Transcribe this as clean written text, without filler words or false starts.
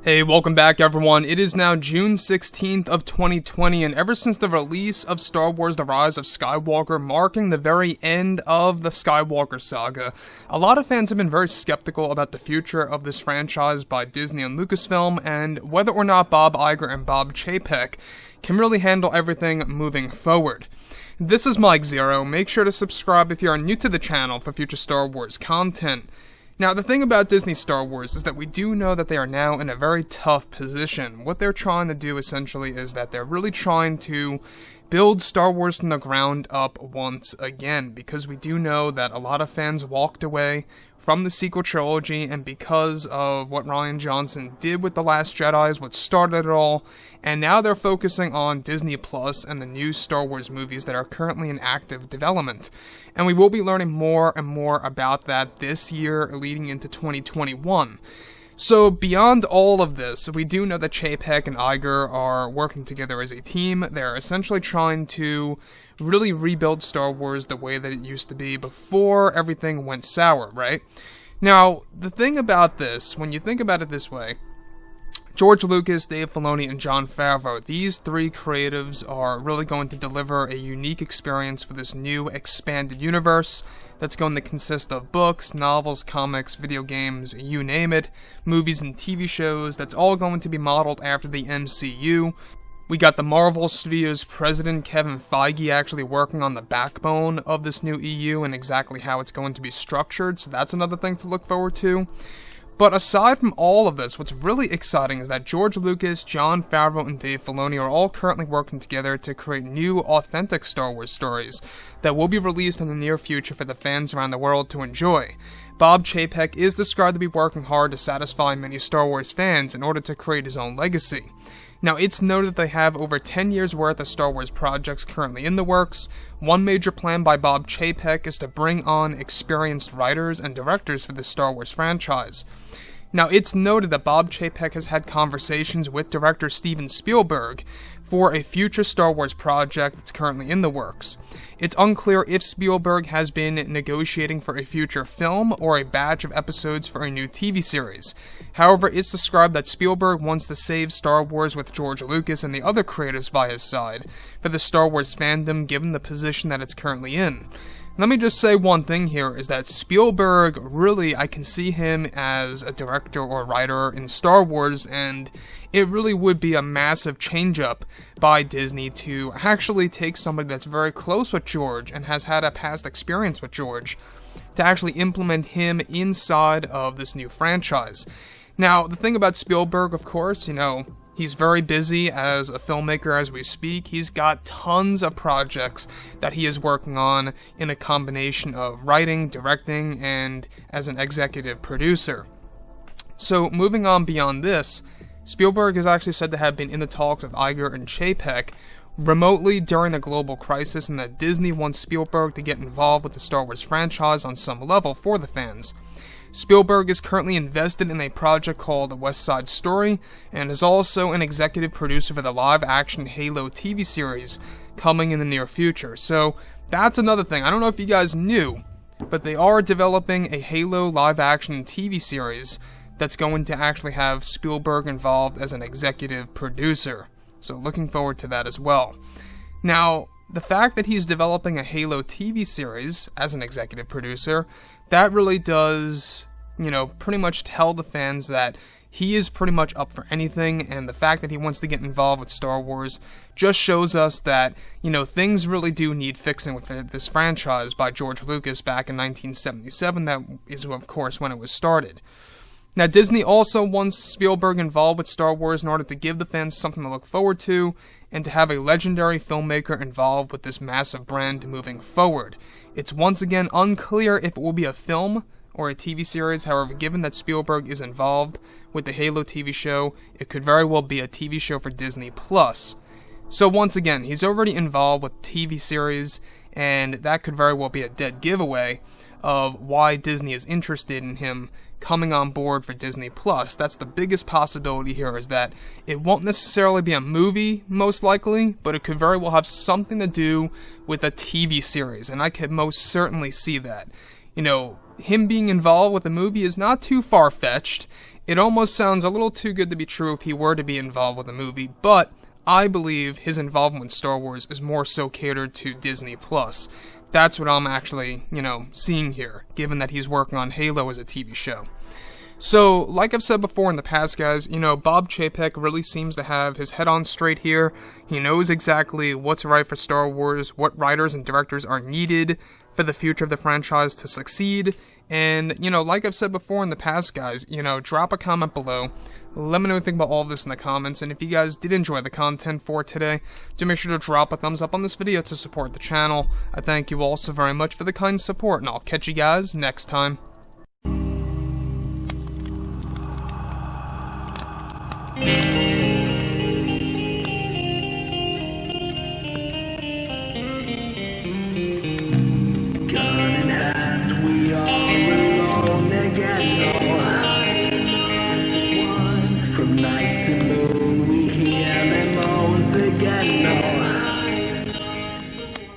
Hey, welcome back everyone. It is now June 16th of 2020, and ever since the release of Star Wars The Rise of Skywalker, marking the very end of the Skywalker saga, a lot of fans have been very skeptical about the future of this franchise by Disney and Lucasfilm, and whether or not Bob Iger and Bob Chapek can really handle everything moving forward. This is Mike Zero. Make sure to subscribe if you are new to the channel for future Star Wars content. Now, the thing about Disney Star Wars is that we do know that they are now in a very tough position. What they're trying to do, essentially, is that they're really trying to build Star Wars from the ground up once again, because we do know that a lot of fans walked away from the sequel trilogy, and because of what Rian Johnson did with The Last Jedi is what started it all, and now they're focusing on Disney Plus and the new Star Wars movies that are currently in active development. And we will be learning more and more about that this year leading into 2021. So, beyond all of this, we do know that Chapek and Iger are working together as a team. They're essentially trying to really rebuild Star Wars the way that it used to be before everything went sour, right? Now, the thing about this, when you think about it this way, George Lucas, Dave Filoni, and Jon Favreau, these three creatives are really going to deliver a unique experience for this new expanded universe that's going to consist of books, novels, comics, video games, you name it, movies and TV shows. That's all going to be modeled after the MCU. We got the Marvel Studios president, Kevin Feige, actually working on the backbone of this new EU and exactly how it's going to be structured, so that's another thing to look forward to. But aside from all of this, what's really exciting is that George Lucas, Jon Favreau, and Dave Filoni are all currently working together to create new, authentic Star Wars stories that will be released in the near future for the fans around the world to enjoy. Bob Chapek is described to be working hard to satisfy many Star Wars fans in order to create his own legacy. Now, it's noted that they have over 10 years worth of Star Wars projects currently in the works. One major plan by Bob Chapek is to bring on experienced writers and directors for the Star Wars franchise. Now, it's noted that Bob Chapek has had conversations with director Steven Spielberg for a future Star Wars project that's currently in the works. It's unclear if Spielberg has been negotiating for a future film or a batch of episodes for a new TV series. However, it's described that Spielberg wants to save Star Wars with George Lucas and the other creators by his side for the Star Wars fandom, given the position that it's currently in. Let me just say one thing here, is that Spielberg, really, I can see him as a director or writer in Star Wars, and it really would be a massive change-up by Disney to actually take somebody that's very close with George and has had a past experience with George to actually implement him inside of this new franchise. Now, the thing about Spielberg, of course, he's very busy as a filmmaker as we speak. He's got tons of projects that he is working on in a combination of writing, directing, and as an executive producer. So, moving on beyond this, Spielberg is actually said to have been in the talks with Iger and Chapek remotely during the global crisis, and that Disney wants Spielberg to get involved with the Star Wars franchise on some level for the fans. Spielberg is currently invested in a project called West Side Story, and is also an executive producer for the live-action Halo TV series coming in the near future. So, that's another thing. I don't know if you guys knew, but they are developing a Halo live-action TV series that's going to actually have Spielberg involved as an executive producer. So, looking forward to that as well. Now, the fact that he's developing a Halo TV series as an executive producer, that really does, pretty much tell the fans that he is pretty much up for anything, and the fact that he wants to get involved with Star Wars just shows us that, things really do need fixing with this franchise by George Lucas back in 1977. That is, of course, when it was started. Now, Disney also wants Spielberg involved with Star Wars in order to give the fans something to look forward to, and to have a legendary filmmaker involved with this massive brand moving forward. It's once again unclear if it will be a film or a TV series. However, given that Spielberg is involved with the Halo TV show, it could very well be a TV show for Disney Plus. So once again, he's already involved with TV series, and that could very well be a dead giveaway of why Disney is interested in him coming on board for Disney Plus. That's the biggest possibility here, is that it won't necessarily be a movie, most likely, but it could very well have something to do with a TV series, and I could most certainly see that. Him being involved with the movie is not too far-fetched, It almost sounds a little too good to be true if he were to be involved with the movie, but I believe his involvement with Star Wars is more so catered to Disney+. That's what I'm actually, seeing here, given that he's working on Halo as a TV show. So, like I've said before in the past, guys, Bob Chapek really seems to have his head on straight here. He knows exactly what's right for Star Wars, what writers and directors are needed for the future of the franchise to succeed. And, like I've said before in the past, guys, drop a comment below. Let me know what you think about all of this in the comments. And if you guys did enjoy the content for today, do make sure to drop a thumbs up on this video to support the channel. I thank you all so very much for the kind support, and I'll catch you guys next time. From night to morning.